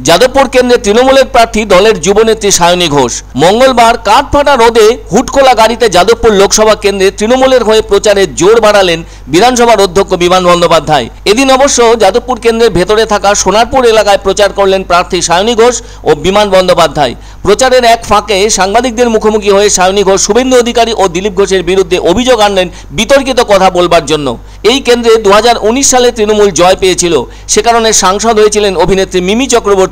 যাদবপুর কেন্দ্রে তৃণমূলের প্রার্থী দলের যুবনেত্রী সায়নী ঘোষ। মঙ্গলবার কাঠফাটা রোদে হুটখোলা গাড়িতে যাদবপুর লোকসভা কেন্দ্রে তৃণমূলের হয়ে প্রচারে জোর বাড়ালেন বিধানসভার অধ্যক্ষ বিমান বন্দ্যোপাধ্যায়। এদিন অবশ্য যাদবপুর কেন্দ্রের ভেতরে থাকা সোনারপুর এলাকায় প্রচার করলেন প্রার্থী সায়নী ঘোষ ও বিমান বন্দ্যোপাধ্যায়। প্রচারের এক ফাঁকে সাংবাদিকদের মুখোমুখি হয়ে সায়নী ঘোষ শুভেন্দু অধিকারী ও দিলীপ ঘোষের বিরুদ্ধে অভিযোগ আনলেন বিতর্কিত কথা বলবার জন্য। এই কেন্দ্রে 2019 সালে তৃণমূল জয় পেয়েছিল, সে কারণে সাংসদ হয়েছিলেন অভিনেত্রী মিমি চক্রবর্তী।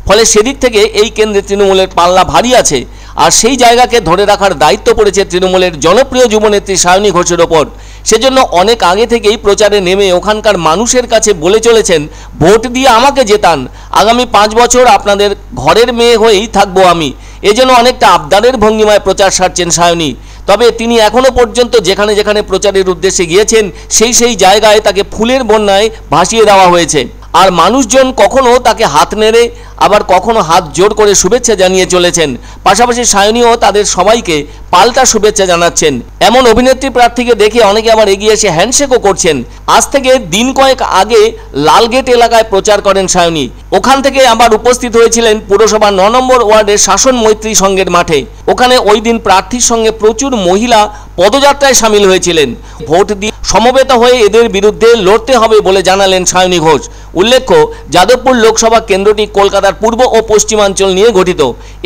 ফলে সেদিক থেকে এই কেন্দ্রে তৃণমূলের পাল্লা ভারী আছে, আর সেই জায়গাকে ধরে রাখার দায়িত্ব পড়েছে তৃণমূলের জনপ্রিয় যুবনেত্রী সায়নী ঘোষের ওপর। সেজন্য অনেক আগে থেকেই প্রচারে নেমে ওখানকার মানুষের কাছে বলে চলেছেন, ভোট দিয়ে আমাকে জেতান, আগামী 5 বছর আপনাদের ঘরের মেয়ে হয়েই থাকবো আমি। এজন্য অনেকটা আবদারের ভঙ্গিমায় প্রচার সারছেন সায়নী। তবে তিনি এখনো পর্যন্ত যেখানে যেখানে প্রচারের উদ্দেশ্যে গিয়েছেন সেই জায়গায় তাকে ফুলের বন্যায় ভাসিয়ে দেওয়া হয়েছে। আর মানুষজন কখনো তাকে হাত নেড়ে আবার কখনো হাত জোড় করে শুভেচ্ছা জানিয়ে চলেছেন। পাশাপাশি সায়নীও তাদের সবাইকে পাল্টা শুভেচ্ছা জানাচ্ছেন। এমন অভিনেত্রী প্রার্থীকে দেখে অনেকে আবার এগিয়ে এসে হ্যান্ডশেকও করছেন। আজ থেকে দিন কয়েক আগে লালগেট এলাকায় প্রচার করেন সায়নী। ওখান থেকে আবার উপস্থিত হয়েছিলেন পুরসভা 9 নম্বর ওয়ার্ডের শাসন মৈত্রী সংঘের মাঠে। ওখানে ওই দিন প্রার্থীর সঙ্গে প্রচুর মহিলা পদযাত্রায় সামিল হয়েছিলেন। ভোট দিয়ে সমবেত হয়ে এদের বিরুদ্ধে লড়তে হবে বলে জানালেন সায়নী ঘোষ। উল্লেখ্য, যাদবপুর লোকসভা কেন্দ্রটি কলকাতার পূর্ব ও পশ্চিমাঞ্চল নিয়ে গঠিত।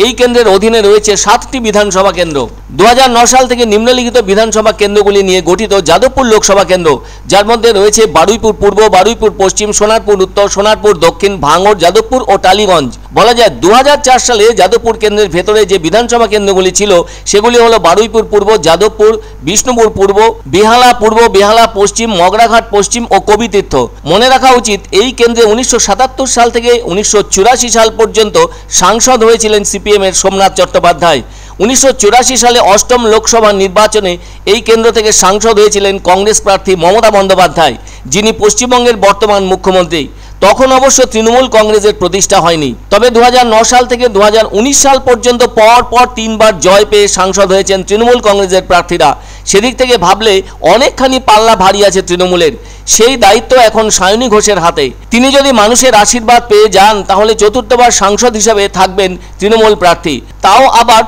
এই কেন্দ্রের অধীনে রয়েছে 7টি বিধানসভা কেন্দ্র। 2009 সাল থেকে নিম্নলিখিত বিধানসভা কেন্দ্রগুলি নিয়ে গঠিত যাদবপুর লোকসভা কেন্দ্র, যার মধ্যে রয়েছে বারুইপুর পূর্ব, বারুইপুর পশ্চিম, সোনারপুর উত্তর, সোনারপুর দক্ষিণ, ভাঙড়, যাদবপুর ও টালিগঞ্জ। বলা যায় 2004 সালে যাদবপুর কেন্দ্রের ভেতরে যে বিধানসভা কেন্দ্রগুলি ছিল সেগুলি হলো বারুইপুর পূর্ব, যাদবপুর, বিষ্ণুপুর পূর্ব, বেহালা পূর্ব, বেহালা পশ্চিম, মগরাঘাট পশ্চিম ও কবিতীর্থ। মনে রাখা উচিত, এই কেন্দ্রে 1977 সাল থেকে 1984 সাল পর্যন্ত সাংসদ হয়েছিলেন সিপিএম এর সোমনাথ চট্টোপাধ্যায়। 1984 সালে 8ম লোকসভা নির্বাচনে এই কেন্দ্র থেকে সাংসদ হয়েছিলেন কংগ্রেস প্রার্থী মমতা বন্দ্যোপাধ্যায়, যিনি পশ্চিমবঙ্গের বর্তমান মুখ্যমন্ত্রী। তখন অবশ্য তৃণমূল কংগ্রেসের প্রতিষ্ঠা হয়নি। তবে 2009 সাল থেকে 2019 সাল পর্যন্ত পর 3 বার জয় পেয়ে সাংসদ হয়েছেন তৃণমূল কংগ্রেসের প্রার্থীরা। সেদিক থেকে ভাবলে অনেকখানি পাল্লা ভারী আছে তৃণমূলের। সেই দায়িত্ব এখন সায়নী ঘোষের হাতে। তিনি যদি মানুষের আশীর্বাদ পেয়ে যান তাহলে 4র্থবার সাংসদ হিসেবে থাকবেন তৃণমূল প্রার্থী, তাও আবার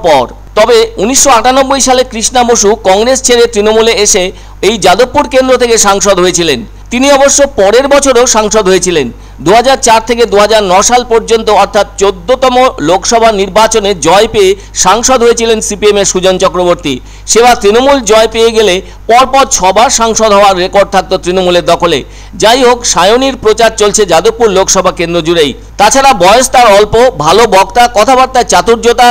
পর। তবে 1998 সালে কৃষ্ণা বসু কংগ্রেস ছেড়ে তৃণমূলে এসে এই যাদবপুর কেন্দ্র থেকে সাংসদ হয়েছিলেন। তিনি অবশ্য পরের বছরও সাংসদ হয়েছিলেন। 2004 থেকে 2009 সাল পর্যন্ত অর্থাৎ 14তম লোকসভা নির্বাচনে জয় পেয়ে সাংসদ হয়েছিলেন সিপিএম এর সুজন চক্রবর্তী। সেবার তৃণমূল জয় পেয়ে গেলে পরপর 6 বার সাংসদ হওয়ার রেকর্ড থাকতো তৃণমূলের দখলে। যাই হোক, সায়নীর প্রচার চলছে যাদবপুর লোকসভা কেন্দ্র জুড়েই। তাছাড়া বয়স তার অল্প, ভালো বক্তা, কথাবার্তায় চাতুর্যতা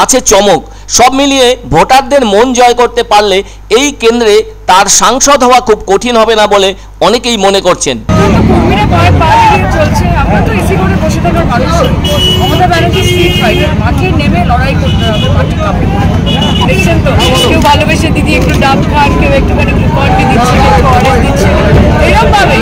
আছে চমক। সব মিলিয়ে ভোটারদের মন জয় করতে পারলে এই কেন্দ্রে তার সাংসদ হওয়া খুব কঠিন হবে না বলে অনেকেই মনে করছেন। ভালোবেসে দিদি একটু ডাব খান, কেউ একটুখানি দিচ্ছে, এরকম ভাবে